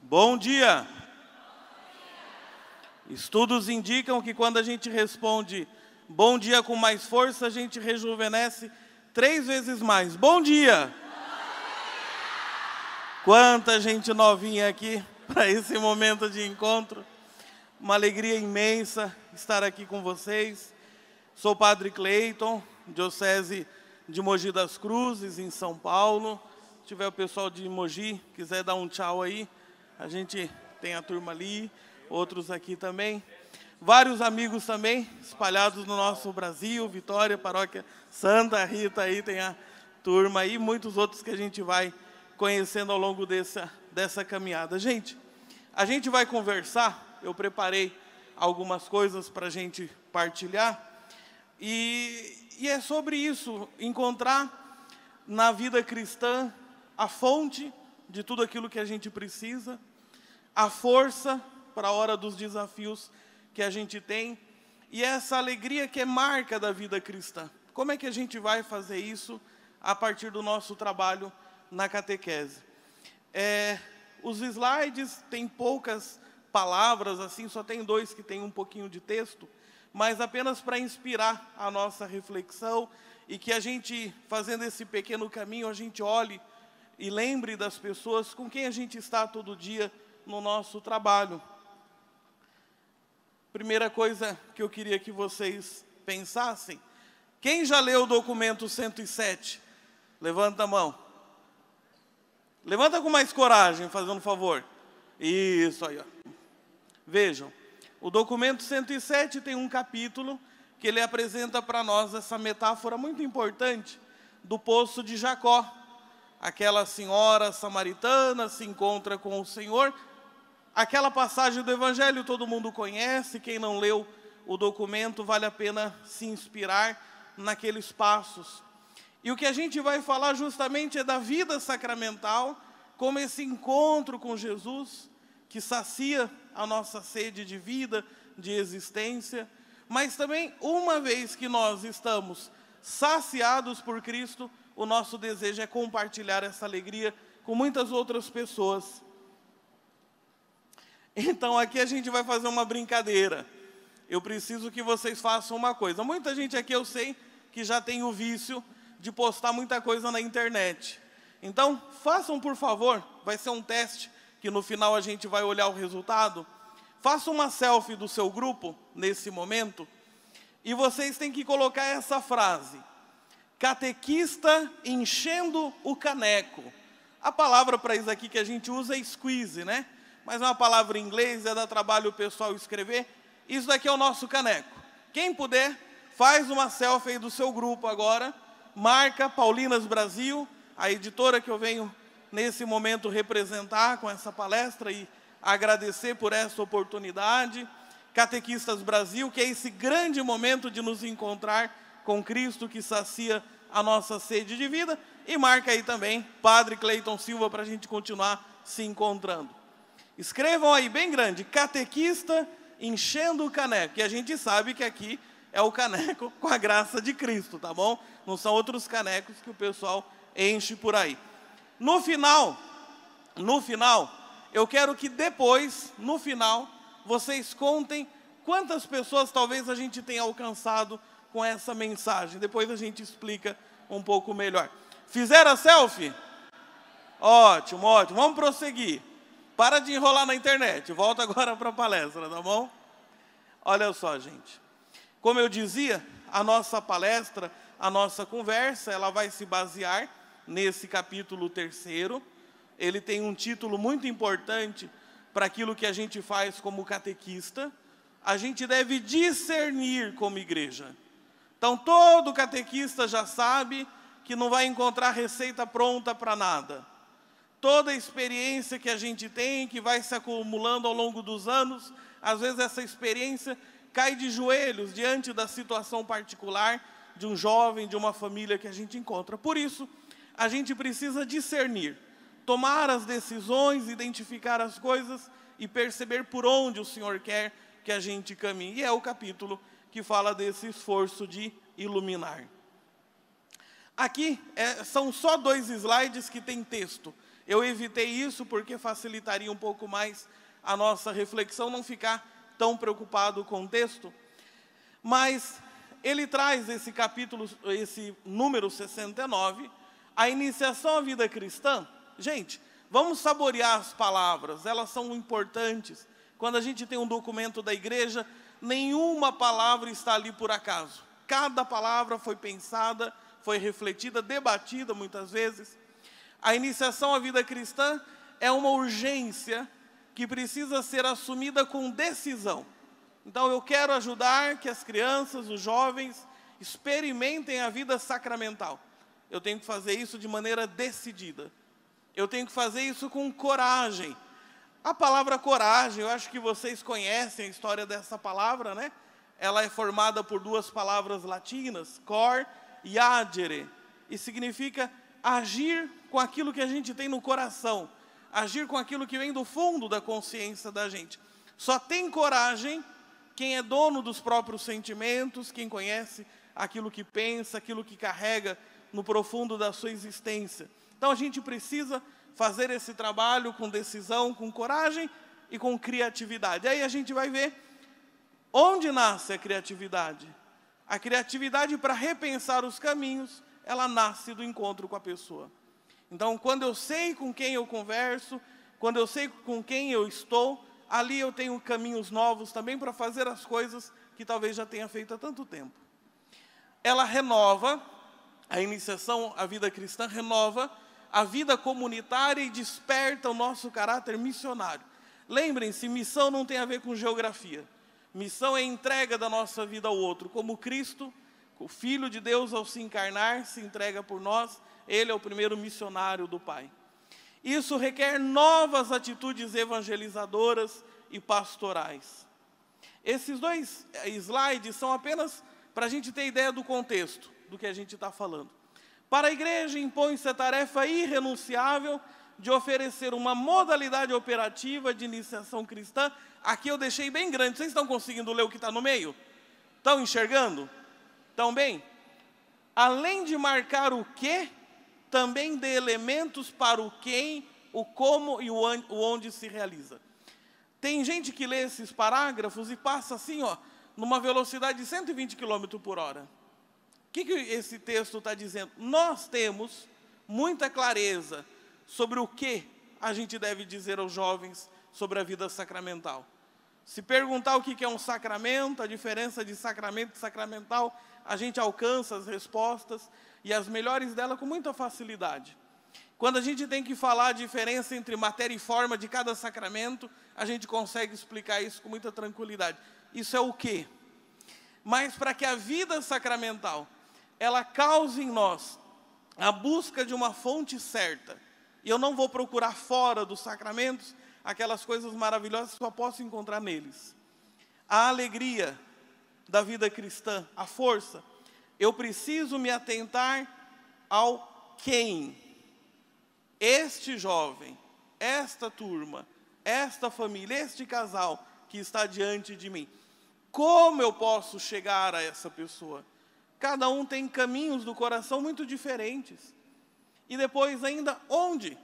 Bom dia! Estudos indicam que quando a gente responde bom dia com mais força, a gente rejuvenesce 3 vezes mais. Bom dia! Quanta gente novinha aqui para esse momento de encontro. Uma alegria imensa estar aqui com vocês. Sou o Padre Cleiton, Diocese de Mogi das Cruzes, em São Paulo. Se tiver o pessoal de Mogi, quiser dar um tchau aí, a gente tem a turma ali, outros aqui também. Vários amigos também, espalhados no nosso Brasil, Vitória, Paróquia Santa Rita, aí tem a turma aí, muitos outros que a gente vai conhecendo ao longo dessa caminhada. Gente, a gente vai conversar, eu preparei algumas coisas para a gente partilhar, e é sobre isso, encontrar na vida cristã a fonte de tudo aquilo que a gente precisa, a força para a hora dos desafios que a gente tem, e essa alegria que é marca da vida cristã. Como é que a gente vai fazer isso a partir do nosso trabalho na catequese? Os slides têm poucas palavras, assim, só tem 2 que tem um pouquinho de texto, mas apenas para inspirar a nossa reflexão e que a gente, fazendo esse pequeno caminho, a gente olhe e lembre das pessoas com quem a gente está todo dia no nosso trabalho. Primeira coisa que eu queria que vocês pensassem, quem já leu o documento 107? Levanta a mão. Levanta com mais coragem, fazendo um favor. Isso aí, ó. Vejam, o documento 107 tem um capítulo que ele apresenta para nós essa metáfora muito importante do poço de Jacó. Aquela senhora samaritana se encontra com o Senhor. Aquela passagem do Evangelho todo mundo conhece. Quem não leu o documento, vale a pena se inspirar naqueles passos. E o que a gente vai falar justamente é da vida sacramental, como esse encontro com Jesus, que sacia a nossa sede de vida, de existência, mas também, uma vez que nós estamos saciados por Cristo, o nosso desejo é compartilhar essa alegria com muitas outras pessoas. Então, aqui a gente vai fazer uma brincadeira. Eu preciso que vocês façam uma coisa. Muita gente aqui, eu sei, que já tem o vício de postar muita coisa na internet. Então, façam, por favor, vai ser um teste, que no final a gente vai olhar o resultado. Faça uma selfie do seu grupo, nesse momento, e vocês têm que colocar essa frase: catequista enchendo o caneco. A palavra para isso aqui que a gente usa é squeeze, né? Mas é uma palavra em inglês, dá trabalho o pessoal escrever. Isso daqui é o nosso caneco. Quem puder, faz uma selfie aí do seu grupo agora, marca Paulinas Brasil, a editora que eu venho nesse momento representar com essa palestra e agradecer por essa oportunidade. Catequistas Brasil, que é esse grande momento de nos encontrar com Cristo que sacia a nossa sede de vida. E marca aí também Padre Cleiton Silva para a gente continuar se encontrando. Escrevam aí bem grande, catequista enchendo o caneco. E a gente sabe que aqui é o caneco com a graça de Cristo, tá bom? Não são outros canecos que o pessoal enche por aí. No final, eu quero que depois, no final, vocês contem quantas pessoas talvez a gente tenha alcançado com essa mensagem. Depois a gente explica um pouco melhor. Fizeram a selfie? Ótimo, ótimo. Vamos prosseguir. Para de enrolar na internet. Volta agora para a palestra, tá bom? Olha só, gente. Como eu dizia, a nossa palestra, a nossa conversa, ela vai se basear nesse capítulo 3º. Ele tem um título muito importante para aquilo que a gente faz como catequista. A gente deve discernir como igreja. Então, todo catequista já sabe que não vai encontrar receita pronta para nada. Toda a experiência que a gente tem, que vai se acumulando ao longo dos anos, às vezes essa experiência cai de joelhos diante da situação particular de um jovem, de uma família que a gente encontra. Por isso, a gente precisa discernir, tomar as decisões, identificar as coisas e perceber por onde o Senhor quer que a gente caminhe. E é o capítulo que fala desse esforço de iluminar. Aqui são só 2 slides que tem texto. Eu evitei isso porque facilitaria um pouco mais a nossa reflexão, não ficar tão preocupado com o texto. Mas ele traz esse capítulo, esse número 69, a iniciação à vida cristã. Gente, vamos saborear as palavras, elas são importantes. Quando a gente tem um documento da igreja, nenhuma palavra está ali por acaso. Cada palavra foi pensada, foi refletida, debatida muitas vezes. A iniciação à vida cristã é uma urgência que precisa ser assumida com decisão. Então eu quero ajudar que as crianças, os jovens, experimentem a vida sacramental. Eu tenho que fazer isso de maneira decidida. Eu tenho que fazer isso com coragem. A palavra coragem, eu acho que vocês conhecem a história dessa palavra, né? Ela é formada por duas palavras latinas, cor e agere, e significa agir com aquilo que a gente tem no coração, agir com aquilo que vem do fundo da consciência da gente. Só tem coragem quem é dono dos próprios sentimentos, quem conhece aquilo que pensa, aquilo que carrega no profundo da sua existência. Então a gente precisa fazer esse trabalho com decisão, com coragem e com criatividade. Aí a gente vai ver onde nasce a criatividade. A criatividade para repensar os caminhos, ela nasce do encontro com a pessoa. Então, quando eu sei com quem eu converso, quando eu sei com quem eu estou, ali eu tenho caminhos novos também para fazer as coisas que talvez já tenha feito há tanto tempo. Ela renova, a iniciação à vida cristã renova a vida comunitária e desperta o nosso caráter missionário. Lembrem-se, missão não tem a ver com geografia. Missão é entrega da nossa vida ao outro. Como Cristo, o Filho de Deus, ao se encarnar, se entrega por nós. Ele é o primeiro missionário do Pai. Isso requer novas atitudes evangelizadoras e pastorais. Esses dois slides são apenas para a gente ter ideia do contexto do que a gente está falando. Para a igreja, impõe-se a tarefa irrenunciável de oferecer uma modalidade operativa de iniciação cristã. Aqui eu deixei bem grande. Vocês estão conseguindo ler o que está no meio? Estão enxergando? Estão bem? Além de marcar o quê, também dê elementos para o quem, o como e o onde se realiza. Tem gente que lê esses parágrafos e passa assim, ó, numa velocidade de 120 km por hora. O que esse texto está dizendo? Nós temos muita clareza sobre o que a gente deve dizer aos jovens sobre a vida sacramental. Se perguntar o que é um sacramento, a diferença de sacramento e sacramental, a gente alcança as respostas e as melhores dela com muita facilidade. Quando a gente tem que falar a diferença entre matéria e forma de cada sacramento, a gente consegue explicar isso com muita tranquilidade. Isso é o quê? Mas para que a vida sacramental ela cause em nós a busca de uma fonte certa, e eu não vou procurar fora dos sacramentos aquelas coisas maravilhosas que só posso encontrar neles. A alegria da vida cristã, a força, eu preciso me atentar ao quem. Este jovem, esta turma, esta família, este casal que está diante de mim. Como eu posso chegar a essa pessoa? Cada um tem caminhos do coração muito diferentes. E depois ainda, onde?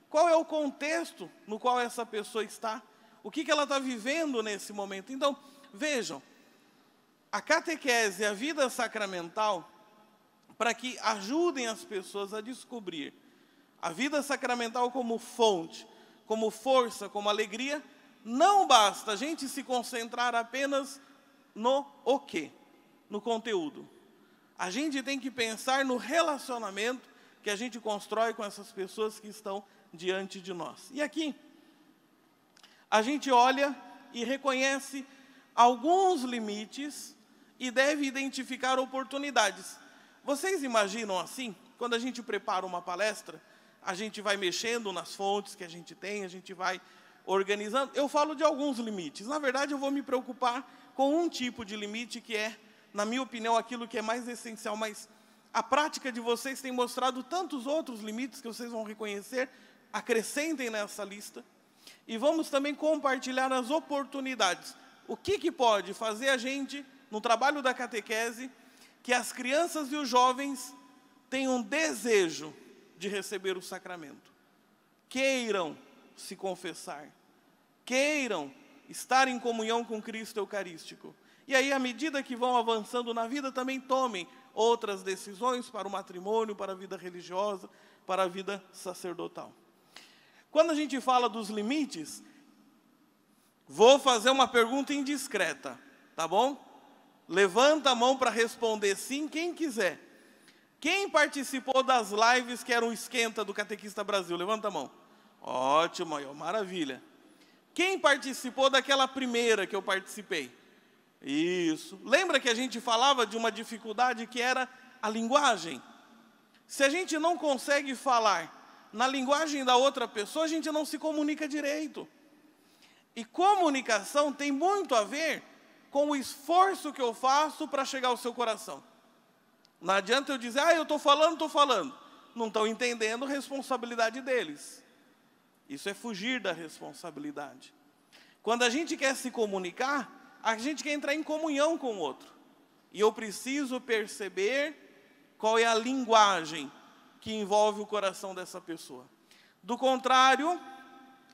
Qual é o contexto no qual essa pessoa está? O que ela está vivendo nesse momento? Então, vejam, a catequese, a vida sacramental, para que ajudem as pessoas a descobrir a vida sacramental como fonte, como força, como alegria, não basta a gente se concentrar apenas no o quê, no conteúdo. A gente tem que pensar no relacionamento que a gente constrói com essas pessoas que estão diante de nós. E aqui, a gente olha e reconhece alguns limites e deve identificar oportunidades. Vocês imaginam assim, quando a gente prepara uma palestra, a gente vai mexendo nas fontes que a gente tem, a gente vai organizando. Eu falo de alguns limites. Na verdade, eu vou me preocupar com um tipo de limite que é, na minha opinião, aquilo que é mais essencial, mas a prática de vocês tem mostrado tantos outros limites que vocês vão reconhecer. Acrescentem nessa lista. E vamos também compartilhar as oportunidades. O que pode fazer a gente, no trabalho da catequese, que as crianças e os jovens tenham desejo de receber o sacramento. queiram se confessar, queiram estar em comunhão com Cristo Eucarístico. E aí, à medida que vão avançando na vida, também tomem outras decisões para o matrimônio, para a vida religiosa, para a vida sacerdotal. Quando a gente fala dos limites, vou fazer uma pergunta indiscreta, tá bom? Levanta a mão para responder sim, quem quiser. Quem participou das lives que eram o esquenta do Catequista Brasil? Levanta a mão. Ótimo, maravilha. Quem participou daquela primeira que eu participei? Isso. Lembra que a gente falava de uma dificuldade que era a linguagem? Se a gente não consegue falar na linguagem da outra pessoa, a gente não se comunica direito. E comunicação tem muito a ver com o esforço que eu faço para chegar ao seu coração. Não adianta eu dizer, eu estou falando. Não estão entendendo a responsabilidade deles. Isso é fugir da responsabilidade. Quando a gente quer se comunicar, a gente quer entrar em comunhão com o outro. E eu preciso perceber qual é a linguagem que envolve o coração dessa pessoa. Do contrário,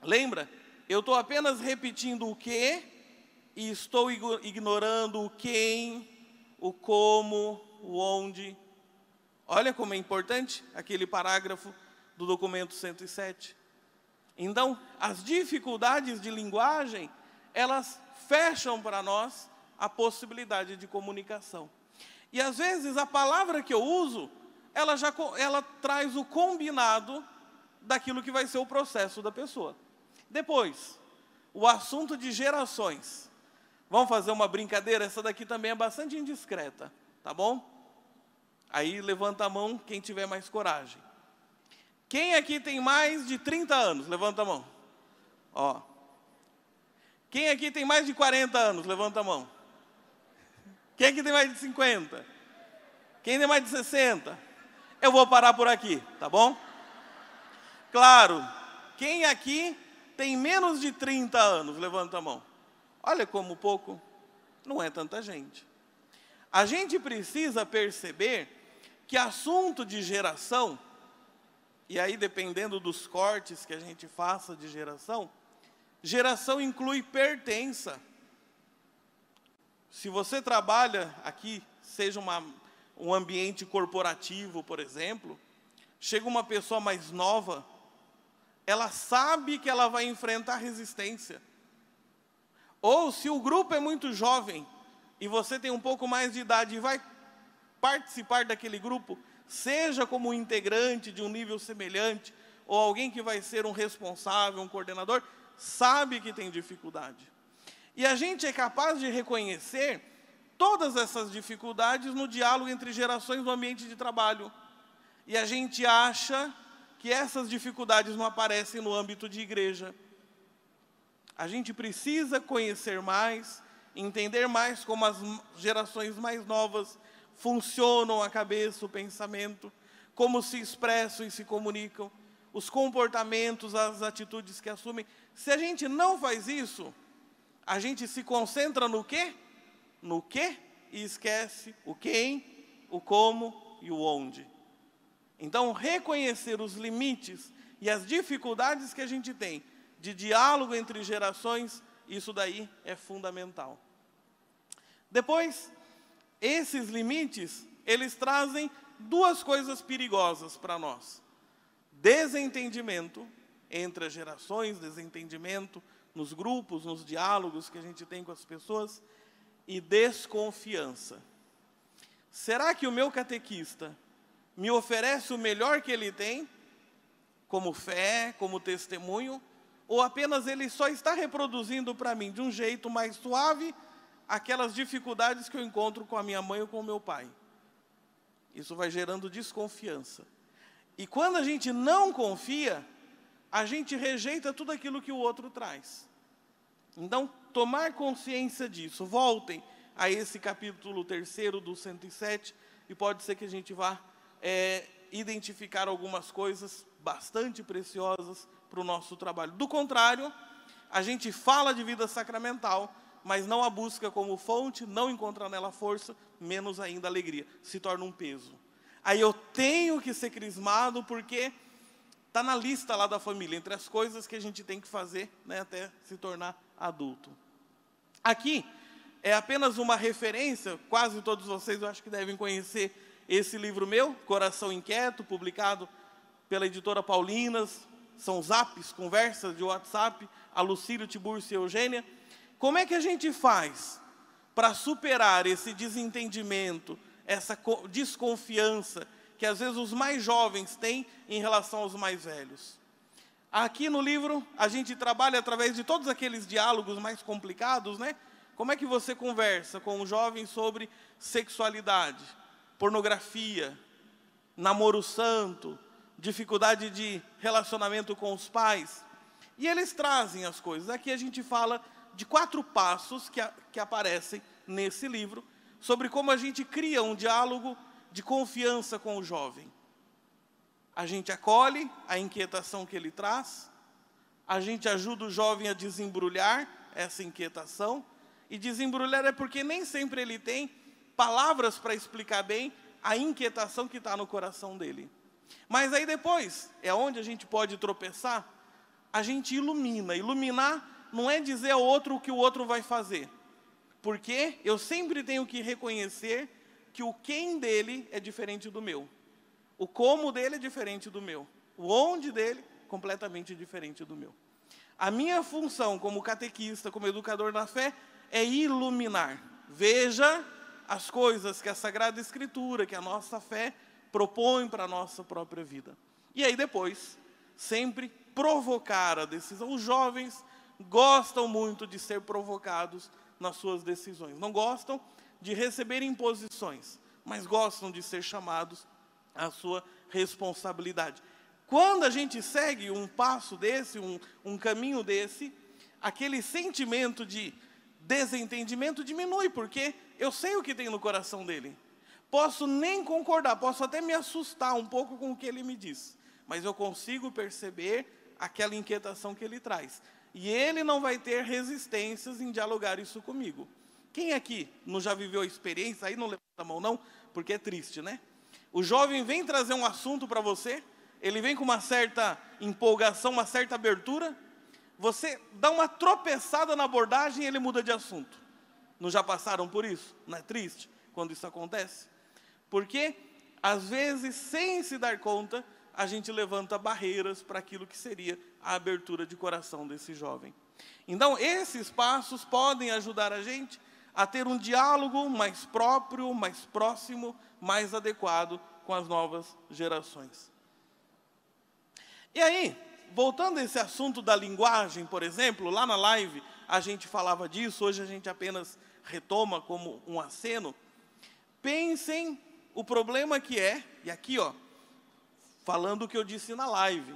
lembra, eu estou apenas repetindo o que e estou ignorando o quem, o como, o onde. Olha como é importante aquele parágrafo do documento 107. Então, as dificuldades de linguagem, elas fecham para nós a possibilidade de comunicação. E às vezes a palavra que eu uso, ela traz o combinado daquilo que vai ser o processo da pessoa. Depois, o assunto de gerações. Vamos fazer uma brincadeira? Essa daqui também é bastante indiscreta, tá bom? Aí levanta a mão quem tiver mais coragem. Quem aqui tem mais de 30 anos? Levanta a mão. Ó. Quem aqui tem mais de 40 anos? Levanta a mão. Quem aqui tem mais de 50? Quem tem mais de 60? Eu vou parar por aqui, tá bom? Claro, quem aqui tem menos de 30 anos? Levanta a mão. Olha como pouco, não é tanta gente. A gente precisa perceber que assunto de geração, e aí dependendo dos cortes que a gente faça de geração, geração inclui pertença. Se você trabalha aqui, seja um ambiente corporativo, por exemplo, chega uma pessoa mais nova, ela sabe que ela vai enfrentar resistência. Ou se o grupo é muito jovem, e você tem um pouco mais de idade e vai participar daquele grupo, seja como um integrante de um nível semelhante, ou alguém que vai ser um responsável, um coordenador, sabe que tem dificuldade. E a gente é capaz de reconhecer todas essas dificuldades no diálogo entre gerações no ambiente de trabalho. E a gente acha que essas dificuldades não aparecem no âmbito de igreja. A gente precisa conhecer mais, entender mais como as gerações mais novas funcionam a cabeça, o pensamento, como se expressam e se comunicam, os comportamentos, as atitudes que assumem. Se a gente não faz isso, a gente se concentra no quê? No quê e esquece o quem, o como e o onde. Então, reconhecer os limites e as dificuldades que a gente tem de diálogo entre gerações, isso daí é fundamental. Depois, esses limites, eles trazem duas coisas perigosas para nós. Desentendimento entre as gerações, desentendimento nos grupos, nos diálogos que a gente tem com as pessoas, e desconfiança. Será que o meu catequista me oferece o melhor que ele tem, como fé, como testemunho, ou apenas ele só está reproduzindo para mim, de um jeito mais suave, aquelas dificuldades que eu encontro com a minha mãe ou com o meu pai? Isso vai gerando desconfiança. E quando a gente não confia, a gente rejeita tudo aquilo que o outro traz. Então, tomar consciência disso. Voltem a esse capítulo 3º do 107, e pode ser que a gente vá identificar algumas coisas bastante preciosas para o nosso trabalho. Do contrário, a gente fala de vida sacramental, mas não a busca como fonte, não encontra nela força, menos ainda alegria. Se torna um peso. Aí eu tenho que ser crismado porque Está na lista lá da família, entre as coisas que a gente tem que fazer, né, até se tornar adulto. Aqui é apenas uma referência, quase todos vocês eu acho que devem conhecer esse livro meu, Coração Inquieto, publicado pela editora Paulinas. São zaps, conversas de WhatsApp, a Lucílio, Tiburcio e Eugênia. Como é que a gente faz para superar esse desentendimento, essa desconfiança que às vezes os mais jovens têm em relação aos mais velhos? Aqui no livro, a gente trabalha através de todos aqueles diálogos mais complicados, né? Como é que você conversa com um jovem sobre sexualidade, pornografia, namoro santo, dificuldade de relacionamento com os pais? E eles trazem as coisas. Aqui a gente fala de 4 passos que aparecem nesse livro, sobre como a gente cria um diálogo de confiança com o jovem. A gente acolhe a inquietação que ele traz, a gente ajuda o jovem a desembrulhar essa inquietação, e desembrulhar é porque nem sempre ele tem palavras para explicar bem a inquietação que está no coração dele. Mas aí depois, é onde a gente pode tropeçar, a gente ilumina. Iluminar não é dizer ao outro o que o outro vai fazer, porque eu sempre tenho que reconhecer que o quem dele é diferente do meu, o como dele é diferente do meu, o onde dele completamente diferente do meu. A minha função como catequista, como educador na fé, é iluminar. Veja as coisas que a Sagrada Escritura, que a nossa fé propõe para a nossa própria vida. E aí depois, sempre provocar a decisão. Os jovens gostam muito de ser provocados nas suas decisões. Não gostam de receber imposições, mas gostam de ser chamados à sua responsabilidade. Quando a gente segue um passo desse, um caminho desse, aquele sentimento de desentendimento diminui, porque eu sei o que tem no coração dele. Posso nem concordar, posso até me assustar um pouco com o que ele me diz, mas eu consigo perceber aquela inquietação que ele traz. E ele não vai ter resistências em dialogar isso comigo. Quem aqui não já viveu a experiência, aí não levanta a mão não, porque é triste, né? O jovem vem trazer um assunto para você, ele vem com uma certa empolgação, uma certa abertura, você dá uma tropeçada na abordagem e ele muda de assunto. Não já passaram por isso? Não é triste quando isso acontece? Porque, às vezes, sem se dar conta, a gente levanta barreiras para aquilo que seria a abertura de coração desse jovem. Então, esses passos podem ajudar a gente a ter um diálogo mais próprio, mais próximo, mais adequado com as novas gerações. E aí, voltando a esse assunto da linguagem, por exemplo, lá na live a gente falava disso, hoje a gente apenas retoma como um aceno. Pensem o problema que é, e aqui ó, falando o que eu disse na live,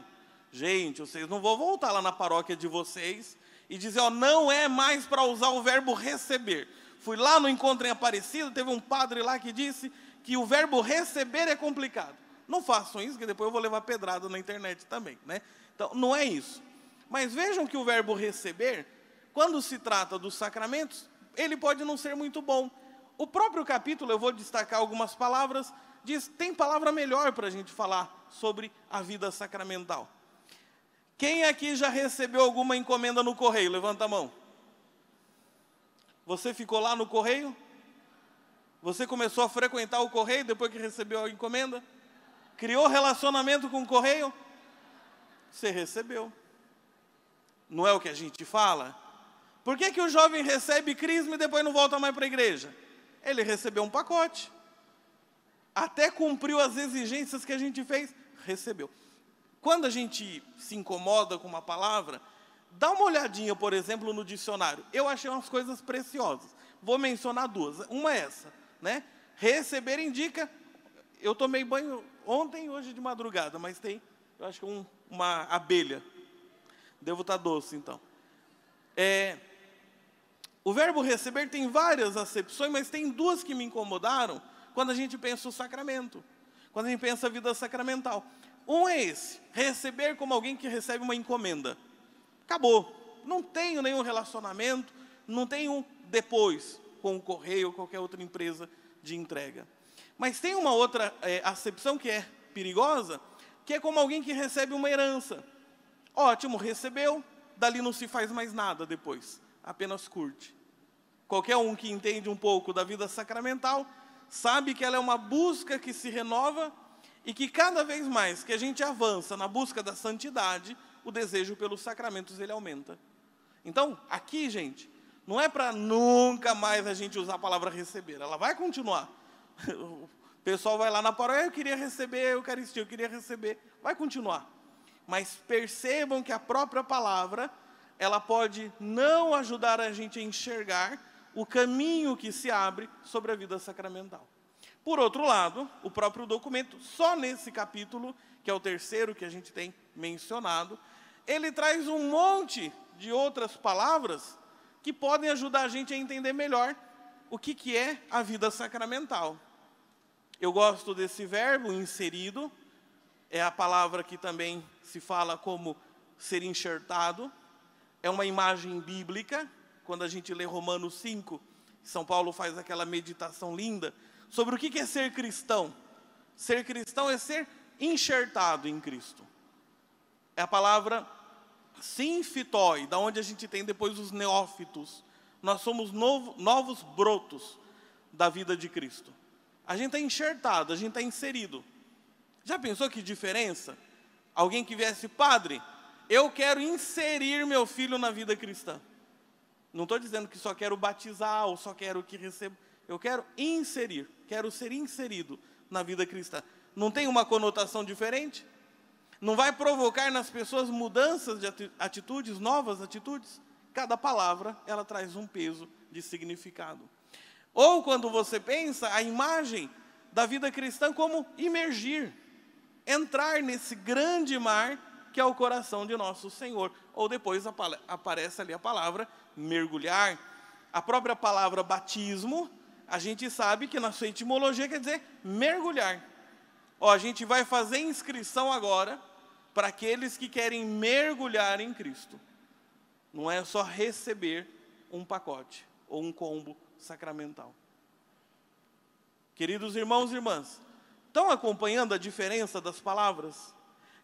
gente, vocês não vão voltar lá na paróquia de vocês e dizer, ó, não é mais para usar o verbo receber. Fui lá no encontro em Aparecida, teve um padre lá que disse que o verbo receber é complicado. Não façam isso, que depois eu vou levar pedrada na internet também, né? Então, não é isso. Mas vejam que o verbo receber, quando se trata dos sacramentos, ele pode não ser muito bom. O próprio capítulo, eu vou destacar algumas palavras, diz, tem palavra melhor para a gente falar sobre a vida sacramental. Quem aqui já recebeu alguma encomenda no correio? Levanta a mão. Você ficou lá no correio? Você começou a frequentar o correio depois que recebeu a encomenda? Criou relacionamento com o correio? Você recebeu. Não é o que a gente fala? Por que o jovem recebe crisma e depois não volta mais para a igreja? Ele recebeu um pacote. Até cumpriu as exigências que a gente fez, recebeu. Quando a gente se incomoda com uma palavra, dá uma olhadinha, por exemplo, no dicionário. Eu achei umas coisas preciosas. Vou mencionar duas. Uma é essa, né? Receber indica... Eu tomei banho ontem e hoje de madrugada, mas tem, eu acho que uma abelha. Devo estar doce, então. O verbo receber tem várias acepções, mas tem duas que me incomodaram quando a gente pensa o sacramento, quando a gente pensa a vida sacramental. Um é esse, receber como alguém que recebe uma encomenda. Acabou. Não tenho nenhum relacionamento, não tenho depois com o correio ou qualquer outra empresa de entrega. Mas tem uma outra acepção que é perigosa, que é como alguém que recebe uma herança. Ótimo, recebeu, dali não se faz mais nada depois, apenas curte. Qualquer um que entende um pouco da vida sacramental sabe que ela é uma busca que se renova e que cada vez mais que a gente avança na busca da santidade, o desejo pelos sacramentos ele aumenta. Então, aqui, gente, não é para nunca mais a gente usar a palavra receber, ela vai continuar. O pessoal vai lá na paróquia, eu queria receber a Eucaristia, eu queria receber, vai continuar. Mas percebam que a própria palavra, ela pode não ajudar a gente a enxergar o caminho que se abre sobre a vida sacramental. Por outro lado, o próprio documento, só nesse capítulo, que é o terceiro que a gente tem mencionado, ele traz um monte de outras palavras que podem ajudar a gente a entender melhor o que é a vida sacramental. Eu gosto desse verbo, inserido, é a palavra que também se fala como ser enxertado, é uma imagem bíblica. Quando a gente lê Romanos 5, São Paulo faz aquela meditação linda sobre o que é ser cristão. Ser cristão é ser enxertado em Cristo. É a palavra sinfitói, da onde a gente tem depois os neófitos. Nós somos novos brotos da vida de Cristo. A gente está enxertado, a gente está inserido. Já pensou que diferença? Alguém que viesse, padre, eu quero inserir meu filho na vida cristã. Não estou dizendo que só quero batizar ou só quero que receba. Eu quero inserir, quero ser inserido na vida cristã. Não tem uma conotação diferente? Não vai provocar nas pessoas mudanças de atitudes, novas atitudes? Cada palavra, ela traz um peso de significado. Ou quando você pensa a imagem da vida cristã como imergir, entrar nesse grande mar que é o coração de nosso Senhor. Ou depois aparece ali a palavra mergulhar. A própria palavra batismo, a gente sabe que na sua etimologia quer dizer mergulhar. A gente vai fazer inscrição agora para aqueles que querem mergulhar em Cristo. Não é só receber um pacote ou um combo sacramental. Queridos irmãos e irmãs, estão acompanhando a diferença das palavras?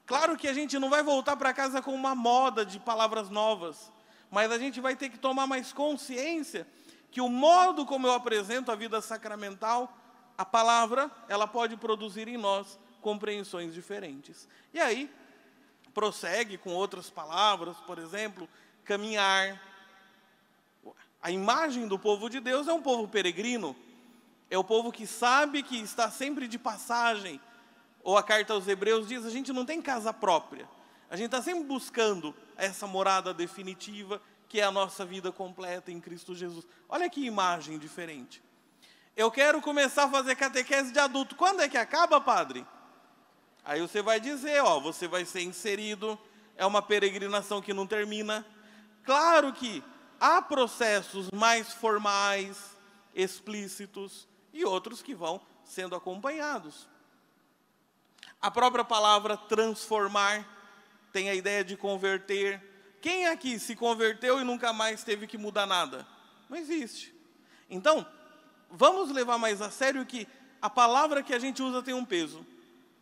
Claro que a gente não vai voltar para casa com uma moda de palavras novas, mas a gente vai ter que tomar mais consciência que o modo como eu apresento a vida sacramental, a palavra, ela pode produzir em nós compreensões diferentes. E aí, prossegue com outras palavras, por exemplo, caminhar. A imagem do povo de Deus é um povo peregrino, é o povo que sabe que está sempre de passagem. Ou a carta aos Hebreus diz, a gente não tem casa própria, a gente está sempre buscando essa morada definitiva, que é a nossa vida completa em Cristo Jesus. Olha que imagem diferente. Eu quero começar a fazer catequese de adulto. Quando é que acaba, padre? Aí você vai dizer, você vai ser inserido, é uma peregrinação que não termina. Claro que há processos mais formais, explícitos, e outros que vão sendo acompanhados. A própria palavra transformar tem a ideia de converter. Quem aqui se converteu e nunca mais teve que mudar nada? Não existe. Então, vamos levar mais a sério que a palavra que a gente usa tem um peso.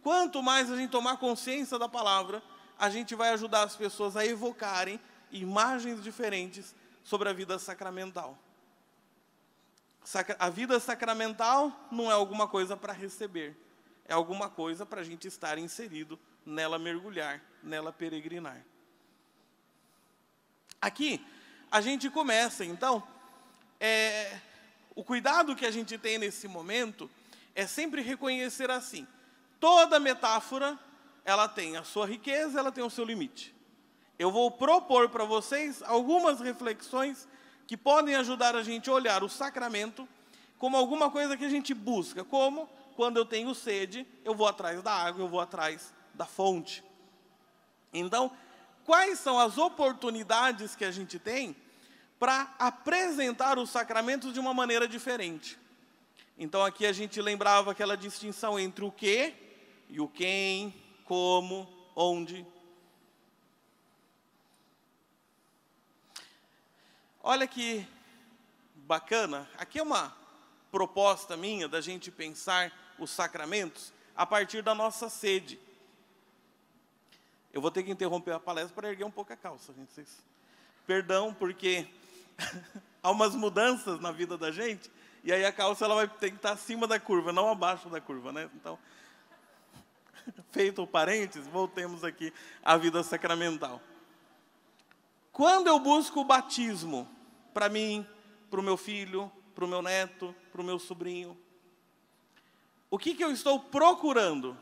Quanto mais a gente tomar consciência da palavra, a gente vai ajudar as pessoas a evocarem imagens diferentes sobre a vida sacramental. A vida sacramental não é alguma coisa para receber, é alguma coisa para a gente estar inserido, nela mergulhar, nela peregrinar. Aqui, a gente começa, então, o cuidado que a gente tem nesse momento é sempre reconhecer assim, toda metáfora, ela tem a sua riqueza, ela tem o seu limite. Eu vou propor para vocês algumas reflexões que podem ajudar a gente a olhar o sacramento como alguma coisa que a gente busca, como quando eu tenho sede, eu vou atrás da água, eu vou atrás da fonte. Então, quais são as oportunidades que a gente tem para apresentar os sacramentos de uma maneira diferente? Então, aqui a gente lembrava aquela distinção entre o que e o quem, como, onde. Olha que bacana, aqui é uma proposta minha da gente pensar os sacramentos a partir da nossa sede. Eu vou ter que interromper a palestra para erguer um pouco a calça, gente. Vocês... Perdão, porque há umas mudanças na vida da gente, e aí a calça ela vai ter que estar acima da curva, não abaixo da curva, né? Então, feito o parênteses, voltemos aqui à vida sacramental. Quando eu busco o batismo, para mim, para o meu filho, para o meu neto, para o meu sobrinho, o que eu estou procurando?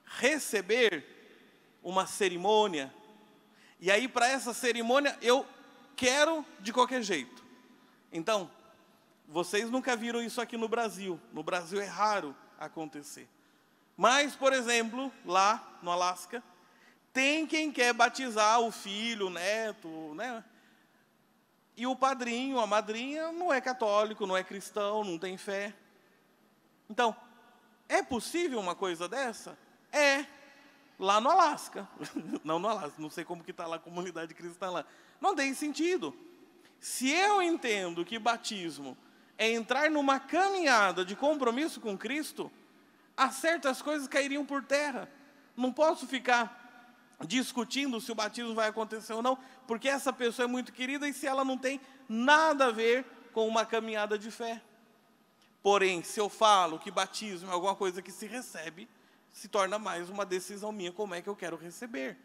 Receber uma cerimônia, e aí para essa cerimônia eu quero de qualquer jeito. Então, vocês nunca viram isso aqui no Brasil é raro acontecer. Mas, por exemplo, lá no Alasca, tem quem quer batizar o filho, o neto, né? E o padrinho, a madrinha, não é católico, não é cristão, não tem fé. Então, é possível uma coisa dessa? É. Lá no Alasca. Não no Alasca, não sei como que está lá a comunidade cristã lá. Não tem sentido. Se eu entendo que batismo é entrar numa caminhada de compromisso com Cristo, há certas coisas cairiam por terra. Não posso ficar discutindo se o batismo vai acontecer ou não, porque essa pessoa é muito querida e se ela não tem nada a ver com uma caminhada de fé. Porém, se eu falo que batismo é alguma coisa que se recebe, se torna mais uma decisão minha, como é que eu quero receber.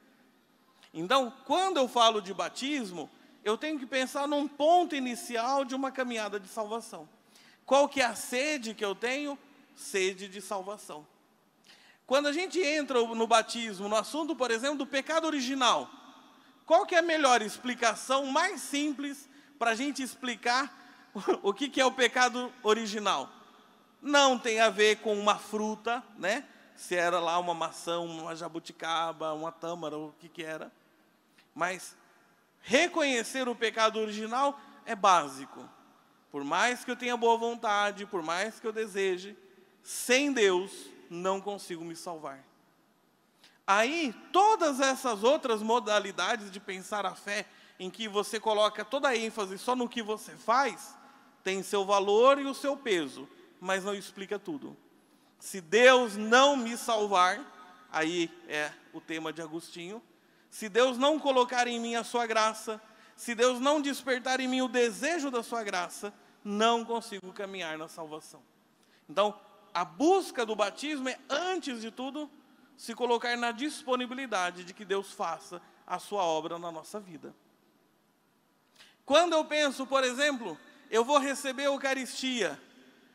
Então, quando eu falo de batismo, eu tenho que pensar num ponto inicial de uma caminhada de salvação. Qual que é a sede que eu tenho? Sede de salvação. Quando a gente entra no batismo, no assunto, por exemplo, do pecado original, qual que é a melhor explicação, mais simples, para a gente explicar o que é o pecado original? Não tem a ver com uma fruta, né? Se era lá uma maçã, uma jabuticaba, uma tâmara, o que era. Mas reconhecer o pecado original é básico. Por mais que eu tenha boa vontade, por mais que eu deseje, sem Deus não consigo me salvar. Aí, todas essas outras modalidades de pensar a fé, em que você coloca toda a ênfase só no que você faz, tem seu valor e o seu peso, mas não explica tudo. Se Deus não me salvar, aí é o tema de Agostinho, se Deus não colocar em mim a sua graça, se Deus não despertar em mim o desejo da sua graça, não consigo caminhar na salvação. Então, a busca do batismo é, antes de tudo, se colocar na disponibilidade de que Deus faça a sua obra na nossa vida. Quando eu penso, por exemplo, eu vou receber a Eucaristia,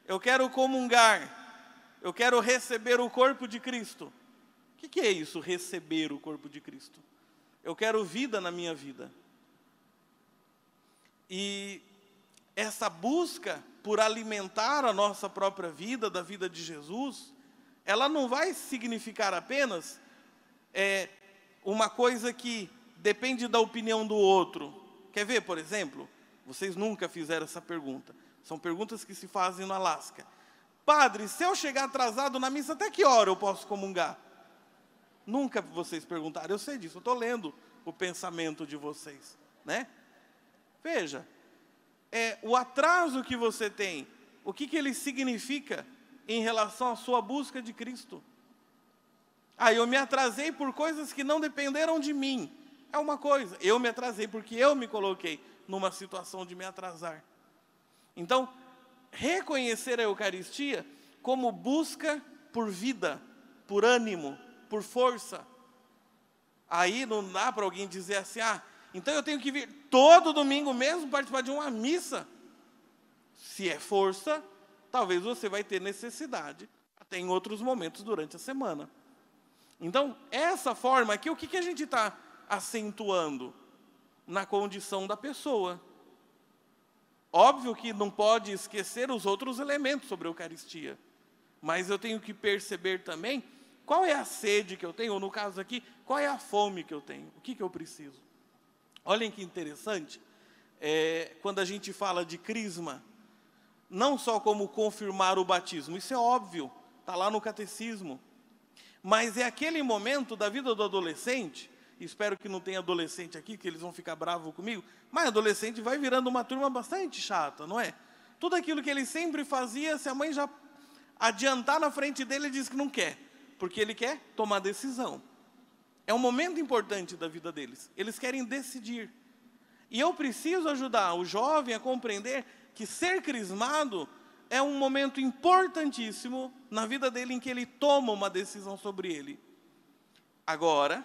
eu quero comungar, eu quero receber o corpo de Cristo. O que é isso, receber o corpo de Cristo? Eu quero vida na minha vida. E essa busca por alimentar a nossa própria vida, da vida de Jesus, ela não vai significar apenas uma coisa que depende da opinião do outro. Quer ver, por exemplo? Vocês nunca fizeram essa pergunta. São perguntas que se fazem no Alasca. Padre, se eu chegar atrasado na missa, até que hora eu posso comungar? Nunca vocês perguntaram, eu sei disso, eu estou lendo o pensamento de vocês, né? Veja, o atraso que você tem, o que ele significa em relação à sua busca de Cristo? Eu me atrasei por coisas que não dependeram de mim. É uma coisa, eu me atrasei porque eu me coloquei numa situação de me atrasar. Então, reconhecer a Eucaristia como busca por vida, por ânimo, por força. Aí não dá para alguém dizer assim, então eu tenho que vir todo domingo mesmo participar de uma missa. Se é força, talvez você vai ter necessidade, até em outros momentos durante a semana. Então, essa forma aqui, o que a gente está acentuando? Na condição da pessoa. Óbvio que não pode esquecer os outros elementos sobre a Eucaristia, mas eu tenho que perceber também qual é a sede que eu tenho, ou no caso aqui, qual é a fome que eu tenho, o que eu preciso. Olhem que interessante, quando a gente fala de crisma, não só como confirmar o batismo, isso é óbvio, está lá no catecismo, mas é aquele momento da vida do adolescente. Espero que não tenha adolescente aqui, que eles vão ficar bravos comigo, mas adolescente vai virando uma turma bastante chata, não é? Tudo aquilo que ele sempre fazia, se a mãe já adiantar na frente dele, ele diz que não quer, porque ele quer tomar decisão. É um momento importante da vida deles. Eles querem decidir. E eu preciso ajudar o jovem a compreender que ser crismado é um momento importantíssimo na vida dele em que ele toma uma decisão sobre ele. Agora,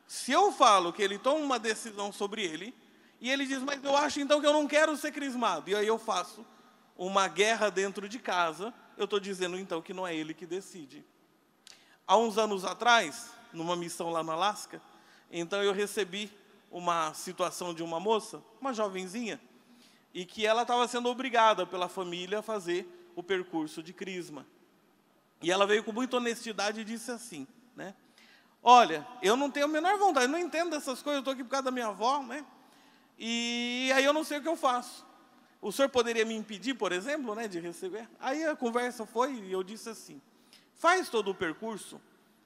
se eu falo que ele toma uma decisão sobre ele, e ele diz, mas eu acho então que eu não quero ser crismado, e aí eu faço uma guerra dentro de casa, eu estou dizendo então que não é ele que decide. Há uns anos atrás, numa missão lá no Alasca, então eu recebi uma situação de uma moça, uma jovenzinha, e que ela estava sendo obrigada pela família a fazer o percurso de crisma. E ela veio com muita honestidade e disse assim, né? Olha, eu não tenho a menor vontade, eu não entendo dessas coisas, eu estou aqui por causa da minha avó, né? E aí eu não sei o que eu faço. O senhor poderia me impedir, por exemplo, né, de receber? Aí a conversa foi e eu disse assim, faz todo o percurso,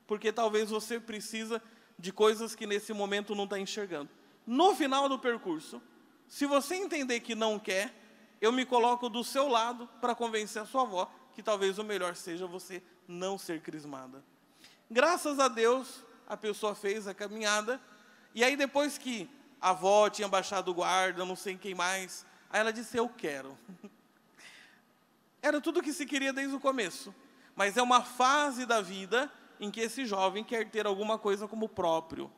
porque talvez você precisa de coisas que nesse momento não está enxergando. No final do percurso, se você entender que não quer, eu me coloco do seu lado para convencer a sua avó que talvez o melhor seja você não ser crismada. Graças a Deus, a pessoa fez a caminhada, e aí depois que a avó tinha baixado o guarda, não sei quem mais, aí ela disse, eu quero. Era tudo o que se queria desde o começo, mas é uma fase da vida em que esse jovem quer ter alguma coisa como próprio,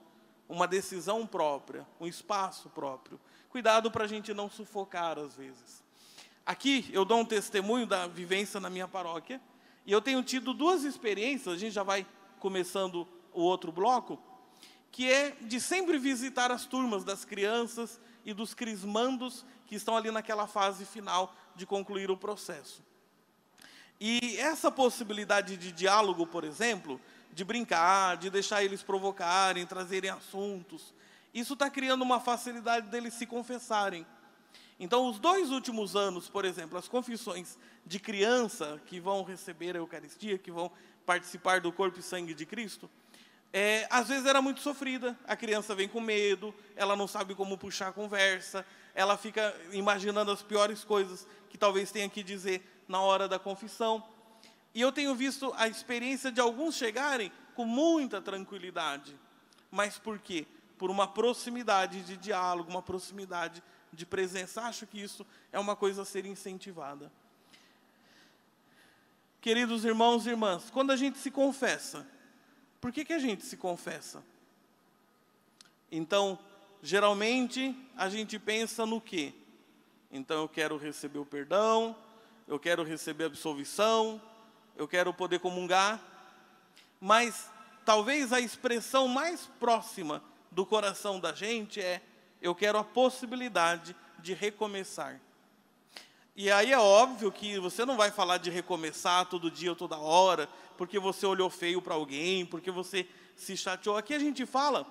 uma decisão própria, um espaço próprio. Cuidado para a gente não sufocar às vezes. Aqui eu dou um testemunho da vivência na minha paróquia, e eu tenho tido duas experiências, a gente já vai começando o outro bloco, que é de sempre visitar as turmas das crianças e dos crismandos que estão ali naquela fase final de concluir o processo. E essa possibilidade de diálogo, por exemplo, de brincar, de deixar eles provocarem, trazerem assuntos, isso está criando uma facilidade deles se confessarem. Então, os 2 últimos anos, por exemplo, as confissões de criança que vão receber a Eucaristia, que vão participar do corpo e sangue de Cristo, às vezes era muito sofrida, a criança vem com medo, ela não sabe como puxar a conversa, ela fica imaginando as piores coisas que talvez tenha que dizer na hora da confissão. E eu tenho visto a experiência de alguns chegarem com muita tranquilidade. Mas por quê? Por uma proximidade de diálogo, uma proximidade de presença. Acho que isso é uma coisa a ser incentivada. Queridos irmãos e irmãs, quando a gente se confessa, por que a gente se confessa? Então, geralmente, a gente pensa no quê? Então, eu quero receber o perdão, eu quero receber a absolvição, eu quero poder comungar, mas talvez a expressão mais próxima do coração da gente é, eu quero a possibilidade de recomeçar. E aí é óbvio que você não vai falar de recomeçar todo dia ou toda hora, porque você olhou feio para alguém, porque você se chateou. Aqui a gente fala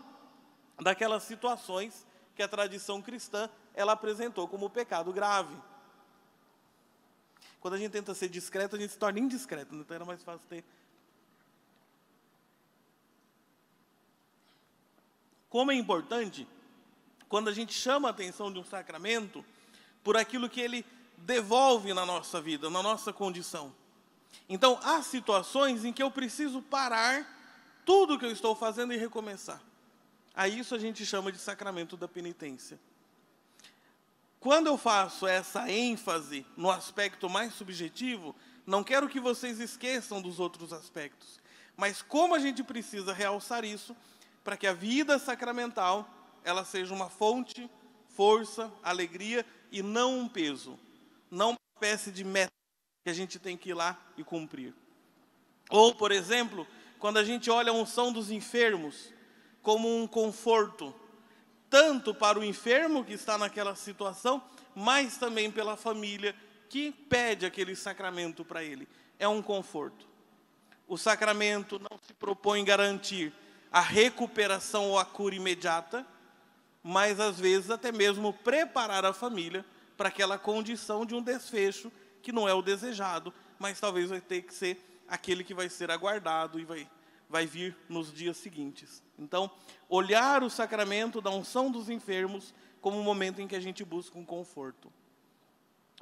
daquelas situações que a tradição cristã ela apresentou como pecado grave. Quando a gente tenta ser discreto, a gente se torna indiscreto, então era mais fácil ter. Como é importante, quando a gente chama a atenção de um sacramento, por aquilo que ele devolve na nossa vida, na nossa condição. Então, há situações em que eu preciso parar tudo que eu estou fazendo e recomeçar. A isso a gente chama de sacramento da penitência. Quando eu faço essa ênfase no aspecto mais subjetivo, não quero que vocês esqueçam dos outros aspectos. Mas como a gente precisa realçar isso para que a vida sacramental ela seja uma fonte, força, alegria e não um peso. Não uma espécie de meta que a gente tem que ir lá e cumprir. Ou, por exemplo, quando a gente olha a unção dos enfermos como um conforto, tanto para o enfermo que está naquela situação, mas também pela família que pede aquele sacramento para ele. É um conforto. O sacramento não se propõe garantir a recuperação ou a cura imediata, mas às vezes até mesmo preparar a família para aquela condição de um desfecho que não é o desejado, mas talvez vai ter que ser aquele que vai ser aguardado e vai vir nos dias seguintes. Então, olhar o sacramento da unção dos enfermos como um momento em que a gente busca um conforto.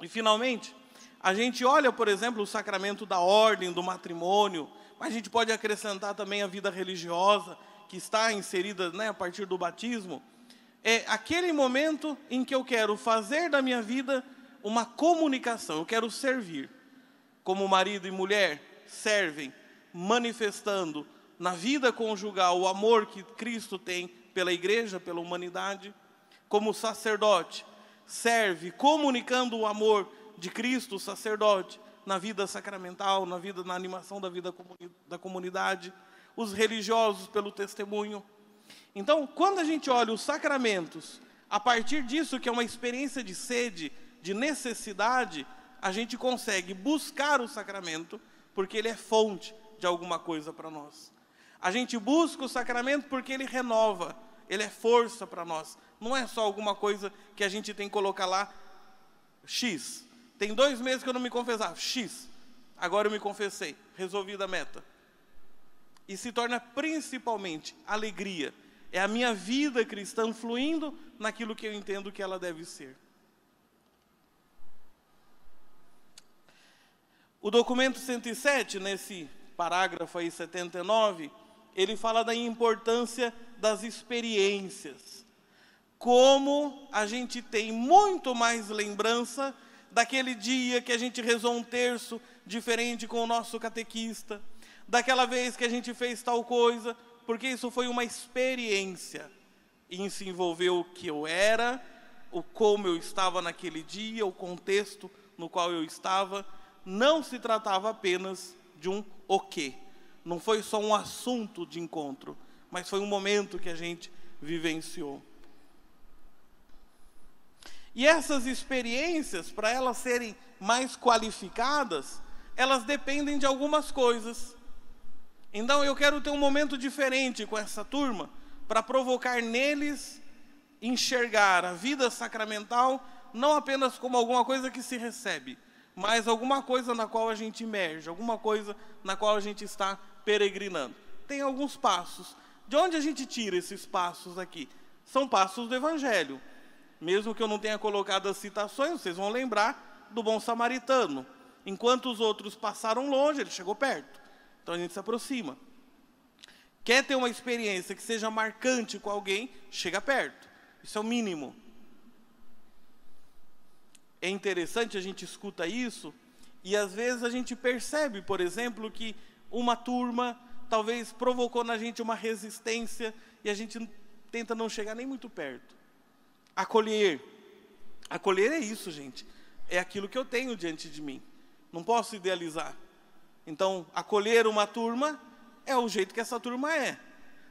E, finalmente, a gente olha, por exemplo, o sacramento da ordem, do matrimônio, mas a gente pode acrescentar também a vida religiosa, que está inserida, né, a partir do batismo, é aquele momento em que eu quero fazer da minha vida uma comunicação, eu quero servir. Como marido e mulher servem, manifestando na vida conjugal o amor que Cristo tem pela igreja, pela humanidade. Como sacerdote serve, comunicando o amor de Cristo, o sacerdote, na vida sacramental, na animação da vida da comunidade. Os religiosos pelo testemunho. Então, quando a gente olha os sacramentos, a partir disso que é uma experiência de sede, de necessidade, a gente consegue buscar o sacramento, porque ele é fonte de alguma coisa para nós. A gente busca o sacramento porque ele renova, ele é força para nós. Não é só alguma coisa que a gente tem que colocar lá, X. Tem 2 meses que eu não me confessava, X. Agora eu me confessei, resolvida a meta. E se torna principalmente alegria. É a minha vida cristã fluindo naquilo que eu entendo que ela deve ser. O documento 107, nesse parágrafo aí 79, ele fala da importância das experiências. Como a gente tem muito mais lembrança daquele dia que a gente rezou um terço diferente com o nosso catequista, daquela vez que a gente fez tal coisa, porque isso foi uma experiência. E se envolveu o que eu era, o como eu estava naquele dia, o contexto no qual eu estava. Não se tratava apenas de um o quê. Não foi só um assunto de encontro, mas foi um momento que a gente vivenciou. E essas experiências, para elas serem mais qualificadas, elas dependem de algumas coisas. Então eu quero ter um momento diferente com essa turma, para provocar neles enxergar a vida sacramental, não apenas como alguma coisa que se recebe, mas alguma coisa na qual a gente emerge, alguma coisa na qual a gente está peregrinando. Tem alguns passos. De onde a gente tira esses passos aqui? São passos do Evangelho. Mesmo que eu não tenha colocado as citações, vocês vão lembrar do bom samaritano. Enquanto os outros passaram longe, ele chegou perto. Então a gente se aproxima. Quer ter uma experiência que seja marcante com alguém, chega perto. Isso é o mínimo. É interessante, a gente escuta isso, e às vezes a gente percebe, por exemplo, que uma turma talvez provocou na gente uma resistência, e a gente tenta não chegar nem muito perto. Acolher. Acolher é isso, gente. É aquilo que eu tenho diante de mim. Não posso idealizar. Então, acolher uma turma é o jeito que essa turma é.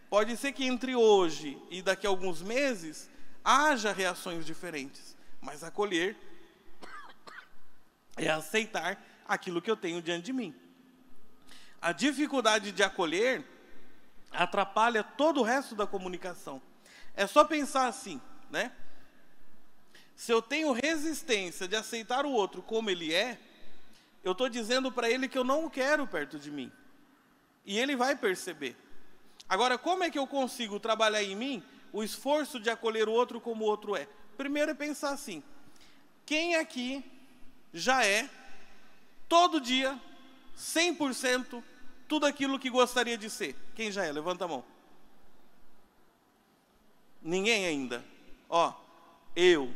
Pode ser que entre hoje e daqui a alguns meses haja reações diferentes, mas acolher é aceitar aquilo que eu tenho diante de mim. A dificuldade de acolher atrapalha todo o resto da comunicação. É só pensar assim, né? Se eu tenho resistência de aceitar o outro como ele é, eu estou dizendo para ele que eu não o quero perto de mim. E ele vai perceber. Agora, como é que eu consigo trabalhar em mim o esforço de acolher o outro como o outro é? Primeiro é pensar assim: quem aqui já é, todo dia, 100%, tudo aquilo que gostaria de ser? Quem já é? Levanta a mão. Ninguém ainda. Ó, eu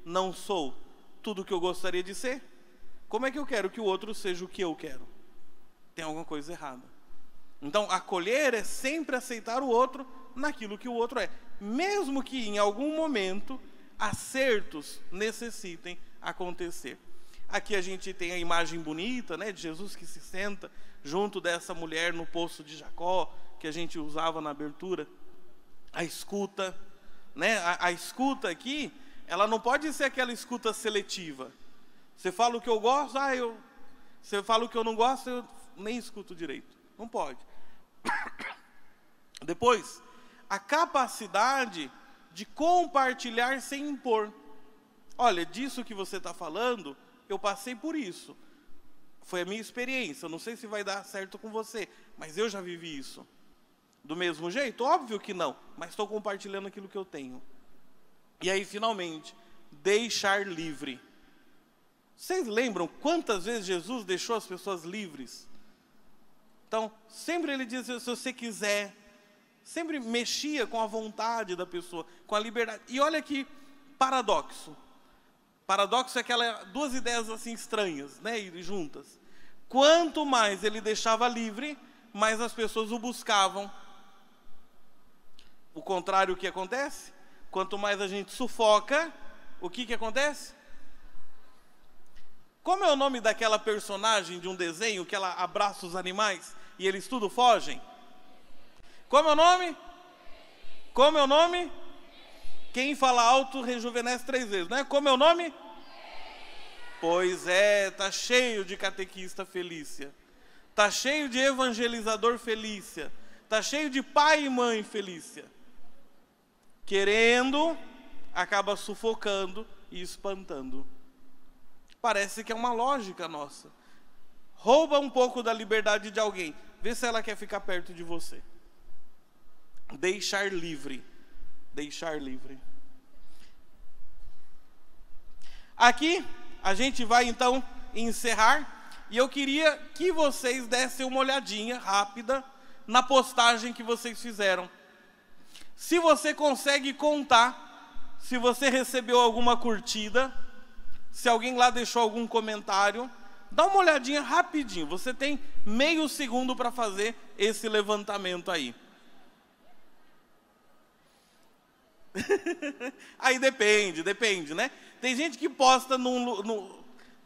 não sou tudo o que eu gostaria de ser. Como é que eu quero que o outro seja o que eu quero? Tem alguma coisa errada. Então, acolher é sempre aceitar o outro naquilo que o outro é. Mesmo que em algum momento acertos necessitem acontecer. Aqui a gente tem a imagem bonita, né, de Jesus que se senta junto dessa mulher no poço de Jacó, que a gente usava na abertura. A escuta, né, a escuta aqui, ela não pode ser aquela escuta seletiva. Você fala o que eu gosto, você fala o que eu não gosto, eu nem escuto direito. Não pode. Depois, a capacidade de compartilhar sem impor. Olha, disso que você está falando, eu passei por isso. Foi a minha experiência. Eu não sei se vai dar certo com você, mas eu já vivi isso. Do mesmo jeito? Óbvio que não, mas estou compartilhando aquilo que eu tenho. E aí, finalmente, deixar livre. Vocês lembram quantas vezes Jesus deixou as pessoas livres? Então, sempre ele diz: se você quiser, sempre mexia com a vontade da pessoa, com a liberdade. E olha que paradoxo. Paradoxo é aquelas duas ideias assim estranhas, né, e juntas. Quanto mais ele deixava livre, mais as pessoas o buscavam. O contrário, o que acontece? Quanto mais a gente sufoca, o que acontece? Como é o nome daquela personagem de um desenho que ela abraça os animais e eles tudo fogem? Como é o nome? Como é o nome? Quem fala alto rejuvenesce 3 vezes, não é? Como é o nome? Pois é, tá cheio de catequista Felícia. Tá cheio de evangelizador Felícia. Tá cheio de pai e mãe Felícia. Querendo, acaba sufocando e espantando. Parece que é uma lógica nossa. Rouba um pouco da liberdade de alguém. Vê se ela quer ficar perto de você. Deixar livre. Deixar livre. Aqui, a gente vai então encerrar. E eu queria que vocês dessem uma olhadinha rápida na postagem que vocês fizeram. Se você consegue contar, se você recebeu alguma curtida, se alguém lá deixou algum comentário, dá uma olhadinha rapidinho. Você tem meio segundo para fazer esse levantamento aí. Aí depende, né? Tem gente que posta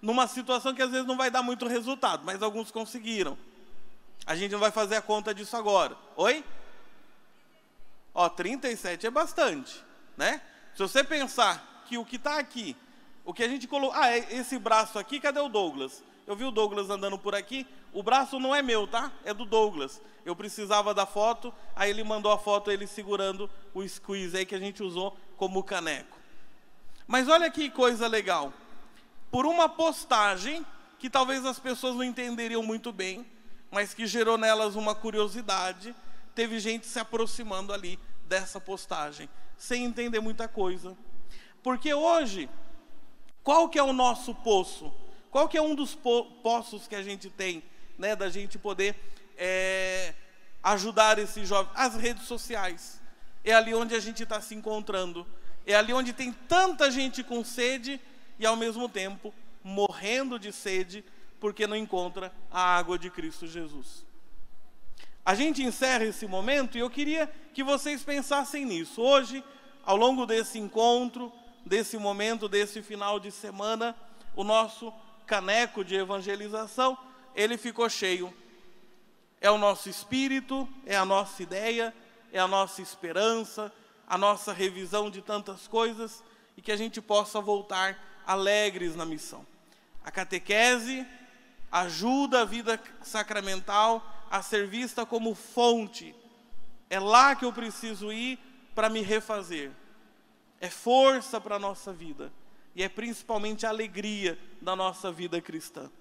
numa situação que às vezes não vai dar muito resultado, mas alguns conseguiram. A gente não vai fazer a conta disso agora. Oi? Ó, 37 é bastante, né? Se você pensar que o que está aqui, o que a gente colocou... Ah, esse braço aqui, cadê o Douglas? Eu vi o Douglas andando por aqui. O braço não é meu, tá? É do Douglas. Eu precisava da foto, aí ele mandou a foto, ele segurando o squeeze aí que a gente usou como caneco. Mas olha que coisa legal. Por uma postagem que talvez as pessoas não entenderiam muito bem, mas que gerou nelas uma curiosidade, teve gente se aproximando ali dessa postagem, sem entender muita coisa. Porque hoje, qual que é o nosso poço? Qual que é um dos poços que a gente tem, né, da gente poder ajudar esses jovens? As redes sociais. É ali onde a gente está se encontrando. É ali onde tem tanta gente com sede e, ao mesmo tempo, morrendo de sede, porque não encontra a água de Cristo Jesus. A gente encerra esse momento e eu queria que vocês pensassem nisso. Hoje, ao longo desse encontro, desse momento, desse final de semana, o nosso caneco de evangelização, ele ficou cheio. É o nosso espírito, é a nossa ideia, é a nossa esperança, a nossa revisão de tantas coisas, e que a gente possa voltar alegres na missão. A catequese ajuda a vida sacramental a ser vista como fonte. É lá que eu preciso ir para me refazer. É força para a nossa vida. E é principalmente a alegria da nossa vida cristã.